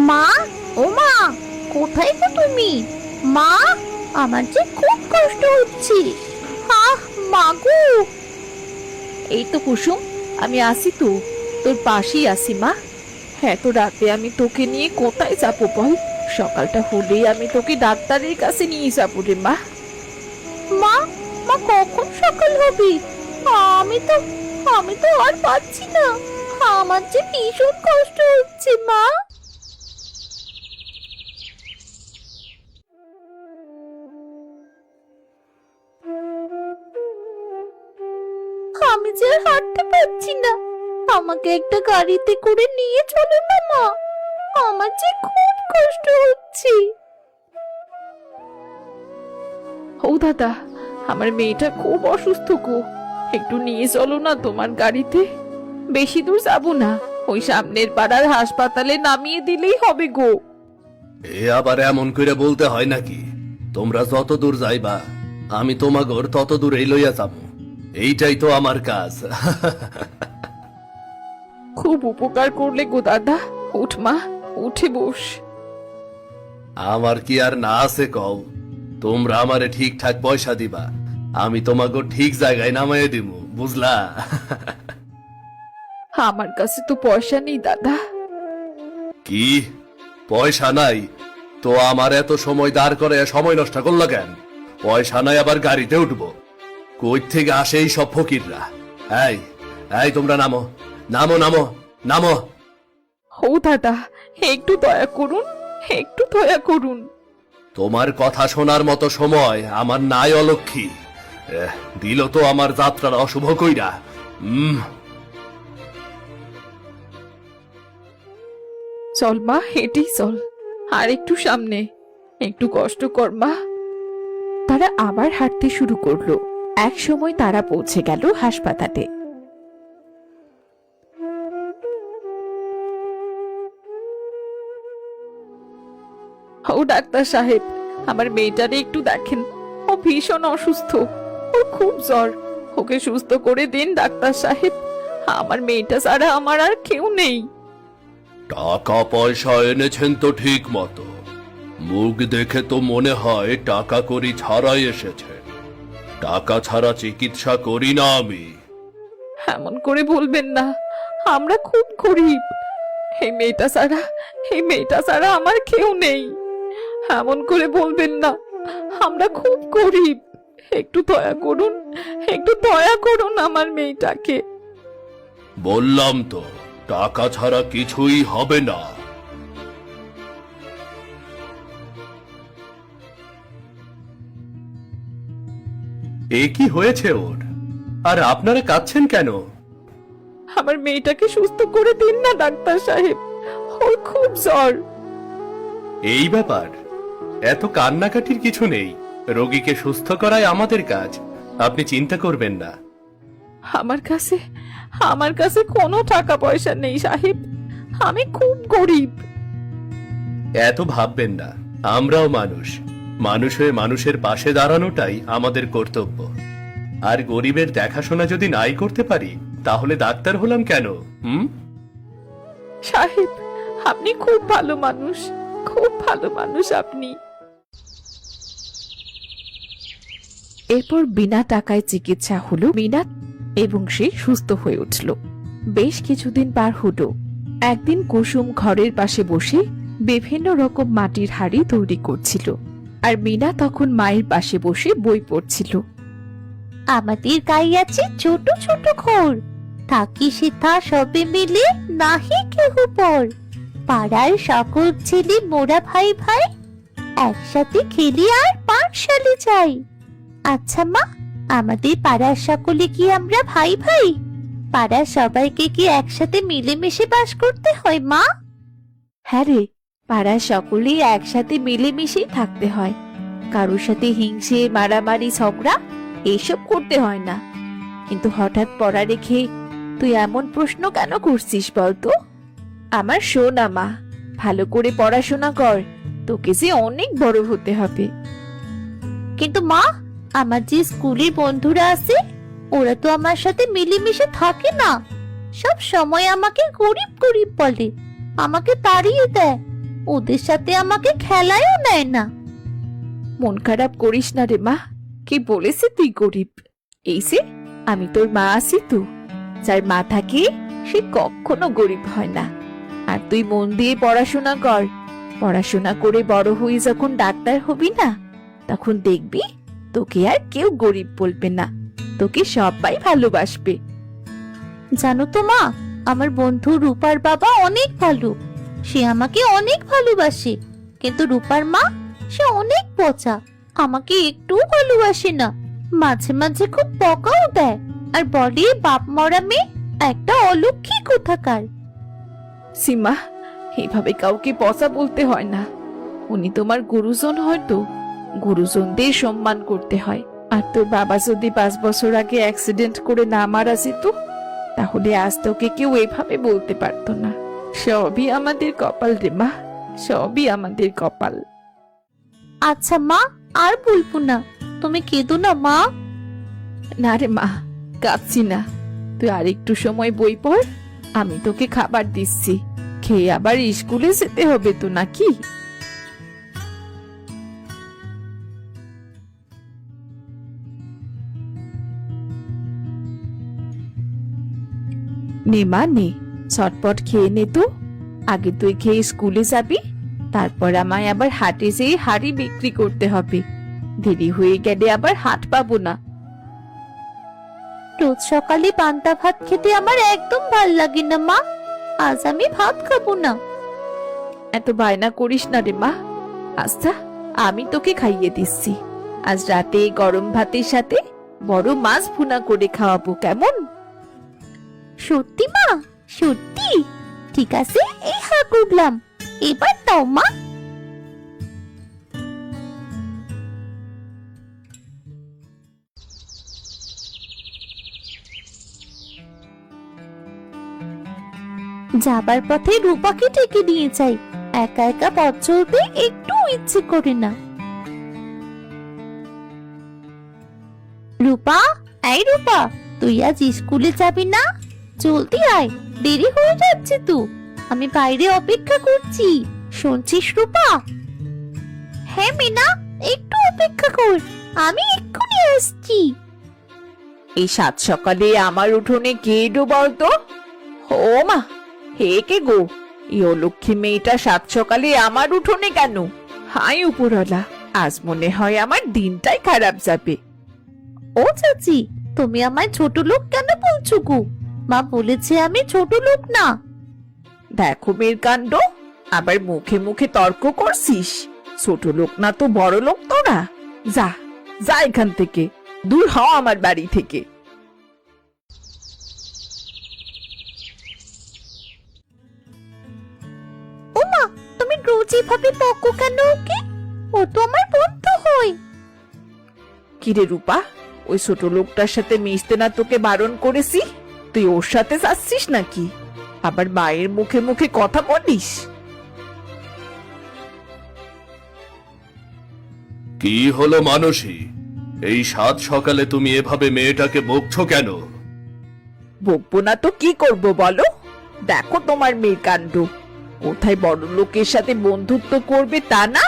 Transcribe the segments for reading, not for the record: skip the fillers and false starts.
মা, ও মা, কোথায় গো তুমি? মা, আমার যে খুব কষ্ট হচ্ছে। আহ, মা গো। এই তো কুসুম, আমি আসি তো, তোর পাশেই আসি মা। হ্যাঁ, তো রাতে আমি তোকে নিয়ে কোথায় যাবো বল? সকালটা হলেই আমি তোকে ডাক্তারের কাছে নিয়ে যাবো রে মা। মা, মা কখন সকাল হবে? আমি তো আমি তো আর পাচ্ছি না। আমার যে ভীষণ কষ্ট হচ্ছে মা। আমি যে আর হাঁটতে পারছি না। আমাকে একটা গাড়িতে করে নিয়ে চলো না মা। আমার যে খুব কষ্ট হচ্ছে। ও দাদা, আমার মেয়েটা খুব অসুস্থ গো, একটু নিয়ে চলো না তোমার গাড়িতে। বেশি দূর যাবো না, ওই সামনের পাড়ার হাসপাতালে নামিয়ে দিলেই হবে গো। এ আবার এমন করে বলতে হয় নাকি? তোমরা যত দূর যাইবা আমি তোমাগর তত দূরেই লইয়া যাবো। এইটাই তো আমার কাজ। খুব উপকার করলে গো দাদা। উঠ মা, উঠে বস। আমার কি আর না আছে কও? তোমরা আমারে ঠিকঠাক পয়সা দিবা, আমি তোমাগো ঠিক জায়গায় নামাইয়ে দিব, বুঝলা? আমার কাছে তো পয়সা নেই দাদা। কি পয়সা নাই? তো আমার এত সময় দাঁড় করে সময় নষ্ট করলো কেন? পয়সা নাই আবার গাড়িতে উঠবো? কই থেকে আসে এই সব ফকিররা? এই এই তোমরা নামো, নামো, নামো, নামো। ও দাদা, একটু দয়া করুন, একটু দয়া করুন। তোমার কথা শোনার মতো সময় আমার নাই অলক্ষী। দিল তো আমার যাত্রার অশুভ কইরা। চল মা, হেঁটেই চল। আর একটু সামনে, একটু কষ্ট কর মা। তারা আবার হাঁটতে শুরু করলো। এক সময় তারা পৌঁছে গেল হাসপাতালে। ও ডাক্তার সাহেব, আমার মেয়েটারে একটু দেখেন, ও ভীষণ অসুস্থ, ওর খুব জ্বর। ওকে সুস্থ করে দিন ডাক্তার সাহেব, আমার মেয়েটা ছাড়া আমার আর কেউ নেই। টাকা পয়সা এনেছেন তো ঠিক মতো, মুখ দেখে তো মনে হয় টাকা করি ছাড়াই এসেছে। টাকা ছাড়া চিকিৎসা করি না আমি। এমন করে বলবেন না, আমরা খুব গরিব। এই মেয়েটা ছাড়া আমার কেউ নেই। এমন করে বলবেন না, আমরা খুব গরিব। একটু দয়া করুন, একটু দয়া করুন আমার মেয়েটাকে। বললাম তো টাকা ছাড়া কিছুই হবে না। এ কি হয়েছে ওর? আর আপনারা কাঁদছেন কেন? আমার মেয়েটাকে সুস্থ করে দিন না ডাক্তার সাহেব, ওর খুব জ্বর। এই ব্যাপার, এত কান্নাকাটির কিছু নেই। রোগীকে সুস্থ করাই আমাদের কাজ, আপনি চিন্তা করবেন না। আমার কাছে কোনো টাকা পয়সা নেই সাহেব, আমি খুব গরিব। এত ভাববেন না, আমরাও মানুষ। মানুষ হয়ে মানুষের পাশে দাঁড়ানোটাই আমাদের কর্তব্য। আর গরিবের দেখাশোনা যদি নাই করতে পারি, তাহলে ডাক্তার হলাম কেন? সাহেব, আপনি খুব ভালো মানুষ, খুব ভালো মানুষ আপনি। এরপর বিনা টাকায় চিকিৎসা হলো মিনা, এবং সে সুস্থ হয়ে উঠল। বেশ কিছুদিন পার হলো। একদিন কুসুম ঘরের পাশে বসে বিভিন্ন রকম মাটির হাড়ি তৈরি করছিল, আর মিনা তখন মায়ের পাশে বসে বই পড়ছিল। আমাদের গায়ে আছে ছোট ছোট ঘর, থাকি সেথা সবে মিলে নাহি কেহ পর। পাড়ার সকল ছেলে মোরা ভাই ভাই, একসাথে খেলি আর পাঠশালে যাই। আচ্ছা মা, আমাদের পাড়ার সকলে কি আমরা ভাই ভাই? পাড়ার সবাইকে কি একসাথে মিলেমিশে বাস করতে হয় মা? হ্যাঁ রে, পাড়ার সকলেই একসাথে মিলেমিশেই থাকতে হয়। কারোর সাথে হিংসে, মারামারি, ঝগড়া এসব করতে হয় না। কিন্তু হঠাৎ পড়া রেখে তুই এমন প্রশ্ন কেন করছিস বলতো? আমার সোনা মা, ভালো করে পড়াশোনা কর, তোকে যে অনেক বড় হতে হবে। কিন্তু মা, আমার যে স্কুলের বন্ধুরা আছে, ওরা তো আমার সাথে মিলেমিশে থাকে না। সব সময় আমাকে গরিব গরিব বলে, আমাকে তাড়িয়ে দেয়। ওদের সাথে আমাকে খেলায়ও নেয় না। মন খারাপ করিস না রে মা, কি বলেছে তুই গরিব? এই যে আমি তোর মা আছি তো, যার মা থাকে সে কখনো গরিব হয় না। আর তুই মন দিয়ে পড়াশোনা কর, পড়াশোনা করে বড় হয়ে যখন ডাক্তার হবি না, তখন দেখবি তোকে আর কেউ গরিব বলবে না, তোকে সবাই ভালোবাসবে। জানো তো মা, আমার বন্ধু রূপার বাবা অনেক ভালো, সে আমাকে অনেক ভালোবাসে। কিন্তু রূপার মা, সে অনেক পচা, আমাকে একটুও ভালোবাসে না। মাঝে মাঝে খুব বকাও দেয় আর বলে বাপ মরা মেয়ে, একটা অলক্ষী কোথাকার। সীমা, এইভাবে কাউকে পচা বলতে হয় না। উনি তোমার গুরুজন, হয়তো গুরুজনদের সম্মান করতে হয়। আর তোর বাবা যদি 5 বছর আগে অ্যাক্সিডেন্ট করে না মারা যেত, তাহলে আজ তোকে কেউ এভাবে বলতে পারতো না। সবই আমাদের কপাল রে মা, সবই আমাদের কপাল। আচ্ছা মা, আর বলবো না, তুমি কেঁদো না মা। না রে মা, কাঁদছি না। তুই আর একটু সময় বই পড়, আমি তোকে খাবার দিচ্ছি। খেয়ে আবার স্কুলে যেতে হবে তো নাকি? নে মা নে, চটপট খেয়ে নে তো। আগে তুই খেয়ে স্কুলে যাবি, তারপর আমায় আবার হাটে যেয়ে হাড়ি বিক্রি করতে হবে। দেরি হয়ে গেলে আবার হাট পাবো না। রোজ সকালে পান্তা ভাত খেতে আমার একদম ভাল লাগে না মা, আজ আমি ভাত খাবো না। এত বায়না করিস না রে মা। আচ্ছা, আমি তোকে খাইয়ে দিচ্ছি। আজ রাতে গরম ভাতের সাথে বড় মাছ ভুনা করে খাওয়াবো, কেমন? সত্যি মা? সত্যি? ঠিক আছে, এই হা করলাম, এবার দাও মা। যাবার পথে রূপাকে ডেকে নিয়ে যাই, একা একা পথ চলতে একটু ইচ্ছে করে না। রূপা, এই রূপা, তুই আজ স্কুলে যাবি না? জলদি আয়, দেরি হয়ে যাচ্ছে তো, আমি বাইরে অপেক্ষা করছি। শুনছিস রূপা? হ্যাঁ মিনা, একটু অপেক্ষা কর, আমি এক্ষুনি আসছি। এই সাত সকালে আমার উঠোনে কে এলো বলতো? ও মা, হে কে গো? এই অলক্ষী মেয়েটা সাত সকালে আমার উঠোনে কেন? হাই উপরওয়ালা, আজ মনে হয় আমার দিনটাই খারাপ যাবে। ও চাচি, তুমি আমায় ছোট লোক কেন বলছো গো? মা বলেছে আমি ছোট লোক না। দেখো মেয়ের কাণ্ড, আবার মুখে মুখে তর্ক করছিস। ছোট লোক না তো বড় লোক তোরা। যা যা এখান থেকে, দূর হও আমার বাড়ি থেকে। ও মা, তুমি রোজ এভাবে বকো কেন ওকে? ও তো আমার বন্ধু হয়। কিরে রূপা, ওই ছোট লোকটার সাথে মিশতে না তোকে বারণ করেছি? তুই ওর সাথে যাচ্ছিস নাকি? আবার মায়ের মুখে মুখে কথা বলিস। কি হলো মানসী, এই সাত সকালে তুমি এভাবে মেয়েটাকে বকছো কেন? বকবো না তো কি করব বলো? দেখো তোমার মেয়ের কাণ্ড। কোথায় বড় লোকের সাথে বন্ধুত্ব করবে তা না,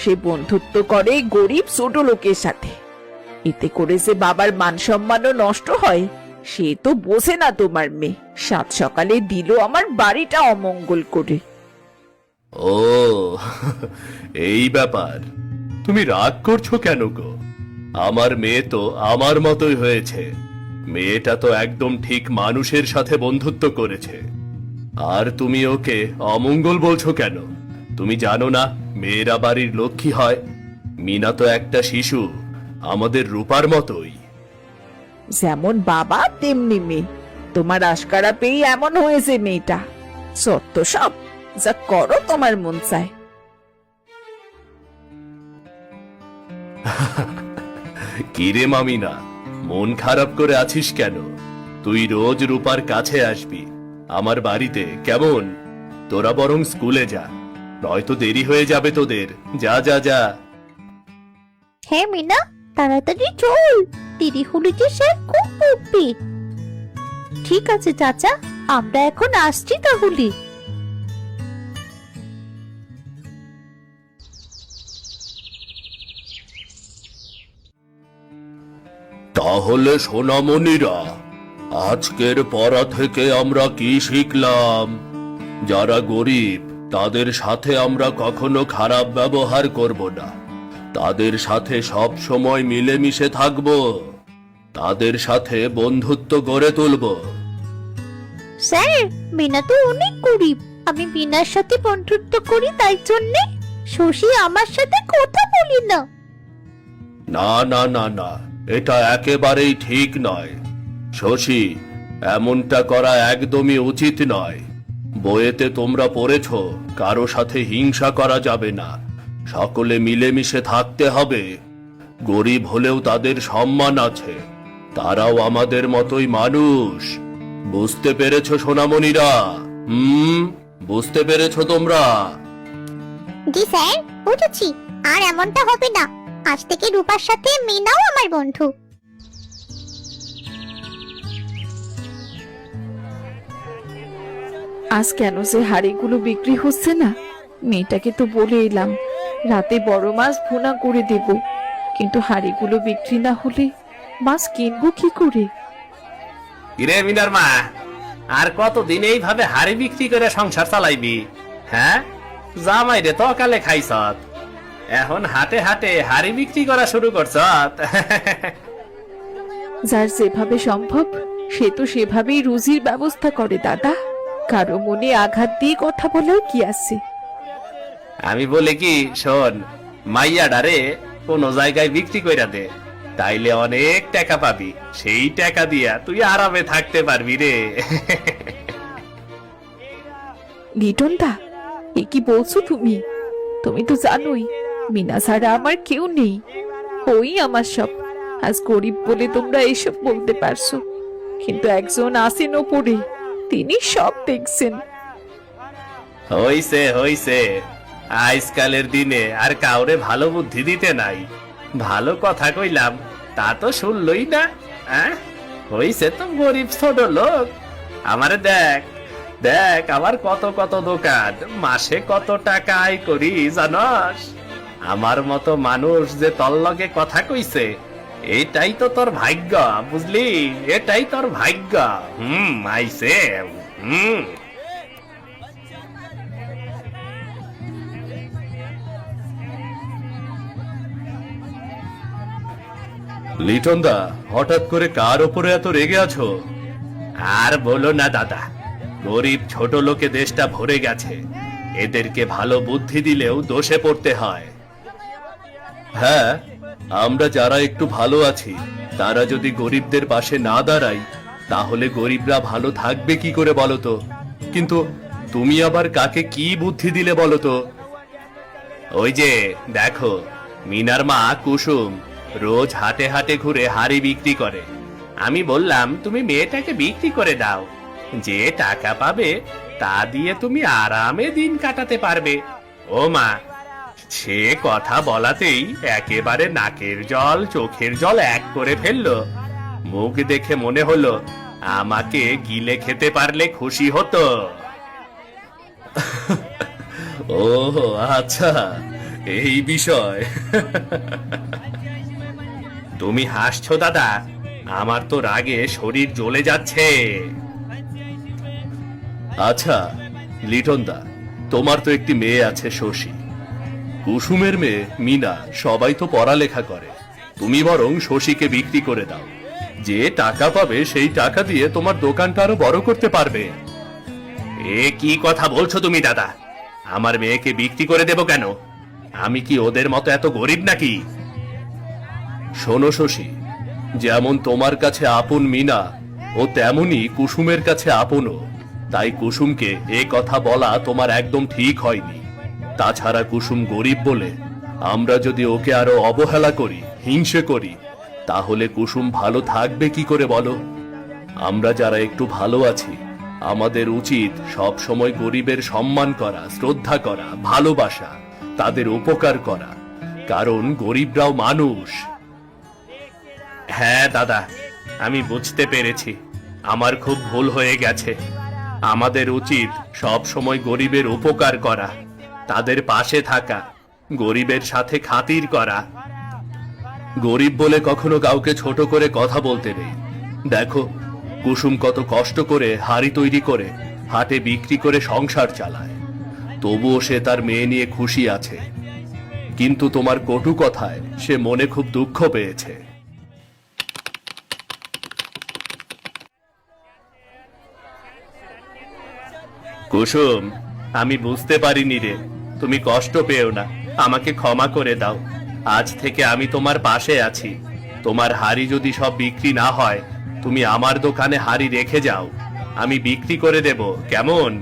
সে বন্ধুত্ব করে গরিব ছোট লোকের সাথে। এতে করে যে বাবার মান সম্মানও নষ্ট হয়, সে তো বোঝে না তোমার মেয়ে। সাত সকালে দিল আমার বাড়িটা অমঙ্গল করে। ও এই ব্যাপার, তুমি রাগ করছো কেন গো? আমার মেয়ে তো আমার মতোই হয়েছে। মেয়েটা তো একদম ঠিক মানুষের সাথে বন্ধুত্ব করেছে, আর তুমি ওকে অমঙ্গল বলছো কেন? তুমি জানো না মেয়েরা বাড়ির লক্ষ্মী হয়? মিনা তো একটা শিশু, আমাদের রূপার মতোই। যেমন বাবা তেমনি মেয়ে। তোমার আশকারা পেয়ে এমন হয়েছে মেয়েটা। সত্য সব, যা করো তোমার মন চায়। কিরে মামিনা, মন খারাপ করে আছিস কেন? তুই রোজ রূপার কাছে আসবি আমার বাড়িতে, কেমন? তোরা বরং স্কুলে যা, নয়তো দেরি হয়ে যাবে তোদের। যা যা যা। হ্যাঁ মিনা, তাড়াতাড়ি চল, দেরি হলে যে স্যার খুব বকবে। ঠিক আছে চাচা, আমরা এখন আসছি তাহলে। তাহলে সোনামণিরা, আজকের পড়া থেকে আমরা কি শিখলাম? যারা গরিব তাদের সাথে আমরা কখনো খারাপ ব্যবহার করব না, তাদের সাথে সব সময় মিলেমিশে থাকব, তাদের সাথে বন্ধুত্ব গড়ে তুলব। স্যার, মিনা তো অনেক গরিব। আমি মিনার সাথে বন্ধুত্ব করি, তাই জন্যে শশী আমার সাথে কথা বলি না। না না না না, এটা একেবারেই ঠিক নয় শশী, এমনটা করা একদমই উচিত নয়। বইয়েতে তোমরা পড়েছ কারো সাথে হিংসা করা যাবে না, সকলে মিলেমিশে থাকতে হবে। গরিব হলেও তাদের সম্মান আছে, তারাও আমাদের মতোই মানুষ। বুঝতে পেরেছো সোনামণিরা? বুঝতে পেরেছো তোমরা? জি স্যার, বুঝেছি। আর এমনটা হবে না। আজ থেকে রূপার সাথে মিনাও আমার বন্ধু। আজ কেন যে হাঁড়িগুলো বিক্রি হচ্ছে না? মেয়েটাকে তো বলে এলাম রাতে বড় মাছ ভুনা করে দেব, কিন্তু হাঁড়িগুলো বিক্রি না হলে মাছ কিনবো কি করে? কিরে মিনার মা, আর কতদিন এইভাবে হাড়ি বিক্রি করে সংসার চালাইবি? হ্যাঁ, জামাই রে তো অকালে খাইছত, এখন হাটে হাটে হাড়ি বিক্রি করা শুরু করছত। যার যেভাবে সম্ভব সে তো সেভাবেই রুজির ব্যবস্থা করে দাদা। কারো মনে আঘাত দিয়ে কথা বলেও কি আছে? আমি বলি কি, শোন, মাইয়াডারে কোন জায়গায় বিক্রি কইরা দে, তাইলে অনেক টাকা পাবি। সেই টাকা দিয়া তুই আরামে থাকতে পারবি রে। লিটন দা, এ কি বলছো তুমি? তুমি তো জানোই মিনা ছাড়া আমার কেউ নেই, ওই আমার সব। আজ গরিব বলে তোমরা এসব বলতে পারছো, কিন্তু একজন আছেন ওপরে, তিনি সব দেখছেন। হইছে হইছে, আজকালের দিনে আর কাউরে ভালো বুদ্ধি দিতে নাই। ভালো কথা কইলাম, তা তো শুনলই না। হইছে তো গরিব ছোট লোক। আমারে দেখ দেখ, আমার কত কত দোকান, মাসে কত টাকা আয় করি জানস? আমার মতো মানুষ যে তোর লগে কথা কইছে, এটাই তো তোর ভাগ্য, বুঝলি? এটাই তোর ভাগ্য। আইছে। লিটন দা, হঠাৎ করে কার ওপরে এত রেগে আছো? আর বলো না দাদা, গরিব ছোট লোকে দেশটা ভরে গেছে, এদেরকে ভালো বুদ্ধি দিলেও দোষে পড়তে হয়। হ্যাঁ, আমরা যারা একটু ভালো আছি তারা যদি গরিবদের পাশে না দাঁড়াই, তাহলে গরিবরা ভালো থাকবে কি করে বলো তো? কিন্তু তুমি আবার কাকে কি বুদ্ধি দিলে বলো তো? ওই যে দেখো, মিনার মা কুসুম রোজ হাটে হাটে ঘুরে হাড়ি বিক্রি করে। আমি বললাম তুমি মেয়েটাকে বিক্রি করে দাও, যে টাকা পাবে তা দিয়ে তুমি আরামে দিন কাটাতে পারবে। ও মা, সে কথা বলাতেই একেবারে নাকের জল চোখের জল এক করে ফেললো। মুখ দেখে মনে হলো আমাকে গিলে খেতে পারলে খুশি হতো। ও আচ্ছা, এই বিষয়। তুমি হাসছো দাদা, আমার তো রাগে শরীর জ্বলে যাচ্ছে। আচ্ছা লিটন দা, তোমার তো একটি মেয়ে আছে শশী, কুসুমের মেয়ে মিনা, সবাই তো পড়ালেখা করে। তুমি বরং শশীকে বিক্রি করে দাও, যে টাকা পাবে সেই টাকা দিয়ে তোমার দোকানটা আরো বড় করতে পারবে। এ কি কথা বলছো তুমি দাদা? আমার মেয়েকে বিক্রি করে দেব কেন? আমি কি ওদের মতো এত গরিব নাকি? শোনো শশী, যেমন তোমার কাছে আপন মিনা, ও তেমনি কুসুমের কাছে আপনও। তাই কুসুমকে এ কথা বলা তোমার একদম ঠিক হয়নি। তাছাড়া কুসুম গরিব বলে আমরা যদি ওকে আরো অবহেলা করি, হিংসে করি, তাহলে কুসুম ভালো থাকবে কি করে বলো? আমরা যারা একটু ভালো আছি, আমাদের উচিত সব সময় গরিবের সম্মান করা, শ্রদ্ধা করা, ভালোবাসা, তাদের উপকার করা, কারণ গরিবরাও মানুষ। হ্যাঁ দাদা, আমি বুঝতে পেরেছি, আমার খুব ভুল হয়ে গেছে। আমাদের উচিত সব সময় গরিবের উপকার করা, তাদের পাশে থাকা, গরিবের সাথে খাতির করা। গরিব বলে কখনো কাউকে ছোট করে কথা বলতে নেই। দেখো, কুসুম কত কষ্ট করে হাড়ি তৈরি করে হাটে বিক্রি করে সংসার চালায়, তবুও সে তার মেয়ে নিয়ে খুশি আছে। কিন্তু তোমার কটু কথায় সে মনে খুব দুঃখ পেয়েছে। কুসুম, আমি বুঝতে পারিনি রে, তুমি কষ্ট পেও না, আমাকে ক্ষমা করে দাও। আজ থেকে আমি তোমার পাশে আছি। তোমার হাড়ি যদি সব বিক্রি না হয়, তুমি আমার দোকানে হাড়ি রেখে যাও, আমি বিক্রি করে দেব, কেমন?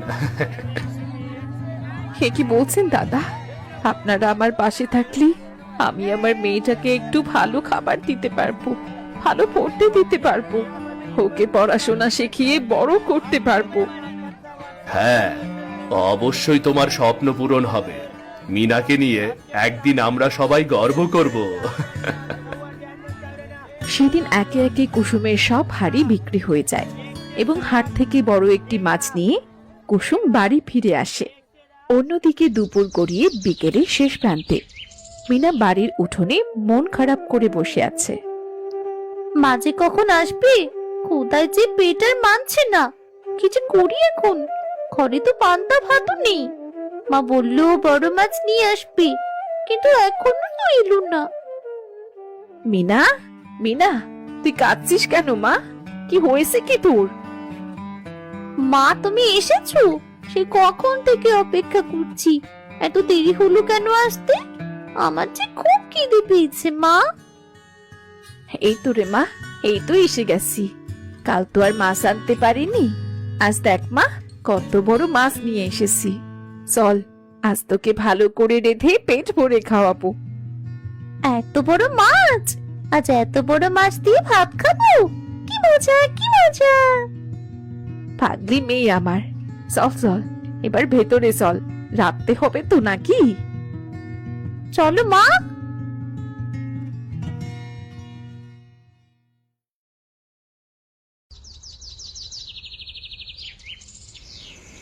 হে কি বলছেন দাদা? আপনারা আমার পাশে থাকলে আমি আমার মেয়েটাকে একটু ভালো খাবার দিতে পারবো, ভালো পড়তে দিতে পারবো, ওকে পড়াশোনা শিখিয়ে বড় করতে পারবো। হ্যাঁ, অবশ্যই তোমার স্বপ্ন পূরণ হবে। মিনাকে নিয়ে একদিন আমরা সবাই গর্ব করব। সেদিন একে একে কুসুমের সব হাড়ি বিক্রি হয়ে যায় এবং হাট থেকে বড় একটি মাছ নিয়ে কুসুম বাড়ি ফিরে আসে। অন্যদিকে দুপুর গড়িয়ে বিকেলের শেষ প্রান্তে মিনা বাড়ির উঠোনে মন খারাপ করে বসে আছে। মাঝে কখন আসবে? কোথায় যে পেট আর মানছে না, কি যে করি এখন? ঘরে তো পান্তা ভাতও নেই। মা বললো বড় মাছ নিয়ে আসবে, কিন্তু এখনো তো এলো না। মিনা, মিনা, তুই কাঁদছিস কেন মা? কি হয়েছে কি তোর? মা, তুমি এসেছো? সে কখন থেকে অপেক্ষা করছি। এত দেরি হলো কেন আসতে? আমার যে খুব খিদে পেয়েছে মা। এই তো রে মা, এই তো এসে গেছি। কাল তো আর মাছ আনতে পারিনি, আজ দেখ মা কত বড় মাছ নিয়ে এসেছি। চল, আজ তোকে ভালো করে রেঁধে পেট ভরে খাওয়াবো। এত বড় মাছ? আজ এত বড় মাছ দিয়ে ভাত খাবো? কি মজা, কি মজা! পাগলি মেয়ে আমার, চল চল, এবার ভেতরে চল, রাখতে হবে তো নাকি? চলো মা।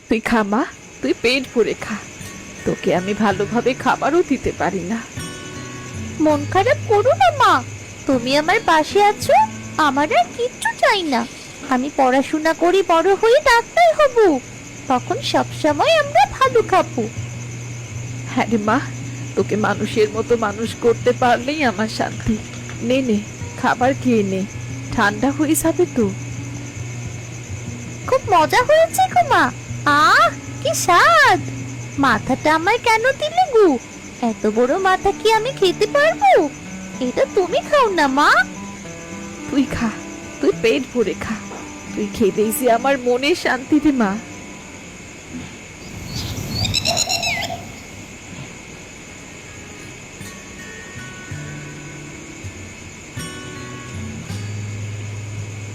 তুই খা মা, তুই পেট ভরে খা, তোকে আমি ভালোভাবে খাবারও দিতে পারি না। মন খারাপ করো না মা, তুমি আমার পাশে আছো, আমার আর কিচ্ছু চাই না। আমি পড়াশোনা করি বড় হয়ে ডাক্তার হব, তখন সব সময় আমরা ভালো খাবো। হ্যাঁ রে মা, তোকে মানুষের মতো মানুষ করতে পারলেই আমার শান্তি। নে নে, খাবার খেয়ে নে, ঠান্ডা হয়ে যাবে তো। খুব মজা হয়েছে গো মা। আহ, কি স্বাদ! মাথাটা আমায় কেন দিলে গো? এত বড় মাথা কি আমি খেতে পারবো? এটা তুমি খাও না মা। তুই খা, তুই পেট ভরে খা, তুই খেলেই যে আমার মনে শান্তি রে মা।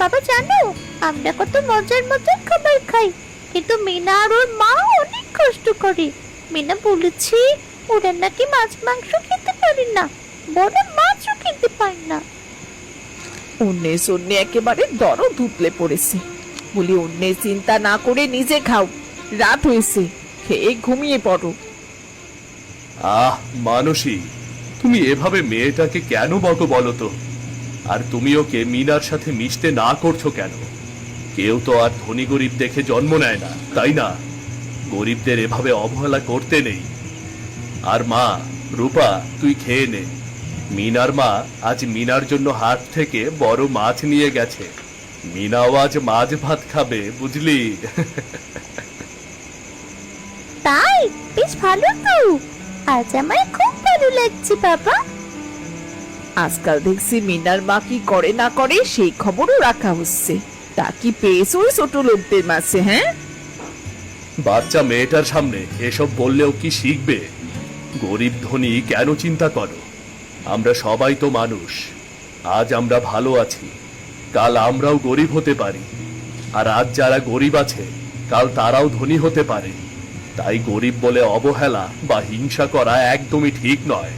বাবা জানো, আমরা কত মজার মজার খাবার খাই, কিন্তু মিনা আর ওর মা অনেক কষ্ট করে। মিনা বলেছে ওরা নাকি মাছ মাংস খেতে পারে না, বড় মাছও খেতে পারে না। অন্যের জন্য একেবারে দরদ উতলে পড়েছে। বলি অন্যের চিন্তা না করে নিজে খাও, রাত হয়েছে, খেয়ে ঘুমিয়ে পড়ো। আহ মানসী, তুমি এভাবে মেয়েটাকে কেন বকো বলো তো? আর তুমি ওকে মিনার সাথে মিশতে না করছো কেন? কেউ তো আর ধনী গরিব দেখে জন্ম নেয় না, তাই না? গরিবদের এভাবে অবহেলা করতে নেই। আর মা, রূপা, তুই খেয়ে নে। মিনার মা আজ মিনার জন্য হাট থেকে বড় মাছ নিয়ে গেছে। মিনাও আজ মাছ ভাত খাবে, বুঝলি? তাই? বেশ ভালো তো, আজ আমার খুব ভালো লাগছে বাবা। আজকাল দেখছি মিনার মা কি করে না করে সেই খবরও রাখা হচ্ছে। তা কি পেয়েছো ওই ছোট লোকদের মাঝে? হ্যাঁ, বাচ্চা মেয়েটার সামনে এসব বললেও কি শিখবে? গরিব ধনী কেন চিন্তা করো? আমরা সবাই তো মানুষ। আজ আমরা ভালো আছি, কাল আমরাও গরিব হতে পারি। আর আজ যারা গরিব আছে, কাল তারাও ধনী হতে পারে। তাই গরিব বলে অবহেলা বা হিংসা করা একদমই ঠিক নয়।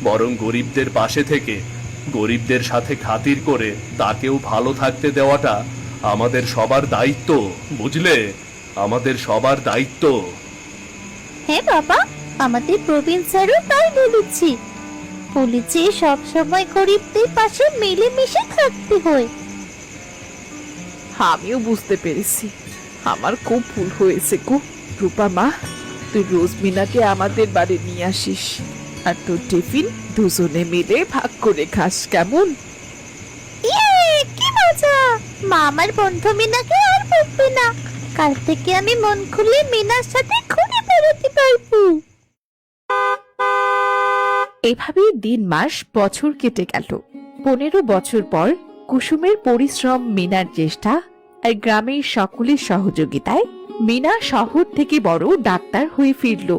বরং গরিবদের পাশে থেকে গরিবদের সাথে খাতির করে তাকেও ভালো থাকতে দেওয়াটা আমাদের সবার দায়িত্ব, বুঝলে? আমাদের সবার দায়িত্ব। হ্যাঁ বাবা, আমাদের প্রবীণ স্যারও তাই বলেছি। বলেছে সব সময় গরিবদের পাশে মিলেমিশে থাকতে হয়। আমিও বুঝতে পেরেছি, আমার খুব ভুল হয়েছে গো। রূপা মা, তুই রোজ মিনাকে আমাদের বাড়ি নিয়ে আসিস, আর তোর টিফিন দুজনে মিলে ভাগ করে খাস, কেমন? ইয়ে, কি মজা! মা আমার বন্ধু মিনাকে আর বকবে না। কাল থেকে আমি মন খুলে মিনার সাথে ঘুরে বেড়াতে পারবো। এভাবেই দিন মাস বছর কেটে গেল। 15 বছর পর কুসুমের পরিশ্রম, মিনার চেষ্টা আর গ্রামের সকলের সহযোগিতায় মিনা শহর থেকে বড় ডাক্তার হয়ে ফিরল।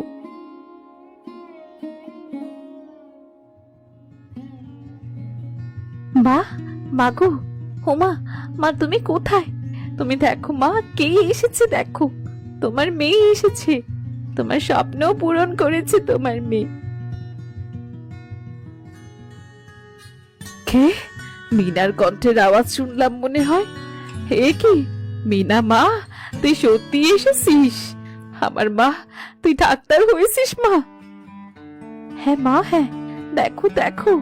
মা, মাগো, হোমা, মা তুমি কোথায়? তুমি দেখো মা, কে এসেছে দেখো, তোমার মেয়ে এসেছে। তোমার স্বপ্ন পূরণ করেছে তোমার মেয়ে। কে? মিনার কণ্ঠের আওয়াজ শুনলাম মনে হয়। হে কি মিনা মা, তুই সত্যি এসেছিস? আমার মা, তুই ডাক্তার হয়েছিস মা? হ্যাঁ মা, হ্যাঁ, দেখো দেখো,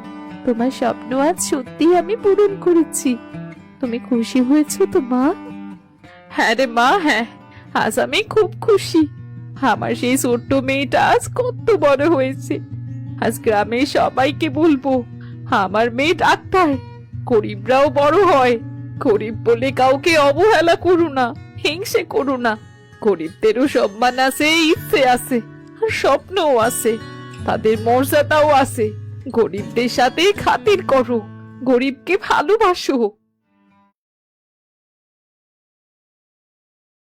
তোমার স্বপ্ন আজ সত্যি আমি পূরণ করেছি। তুমি খুশি হয়েছো তো মা? হ্যাঁ রে মা, হ্যাঁ, আজ আমি খুব খুশি। আমার সেই ছোট্ট মেয়েটা আজ কত বড় হয়েছে। আজ গ্রামের সবাইকে বলবো আমার মেয়ে ডাক্তার। গরিবরাও বড় হয়। গরিব বলে কাউকে অবহেলা করো না, হিংসে করো না। গরিবদেরও সম্মান আছে, ইচ্ছে আছে, আর স্বপ্নও আছে, তাদের মর্যাদাও আছে। গরিবদের সাথে খাতির করো, গরিবকে ভালোবাসো।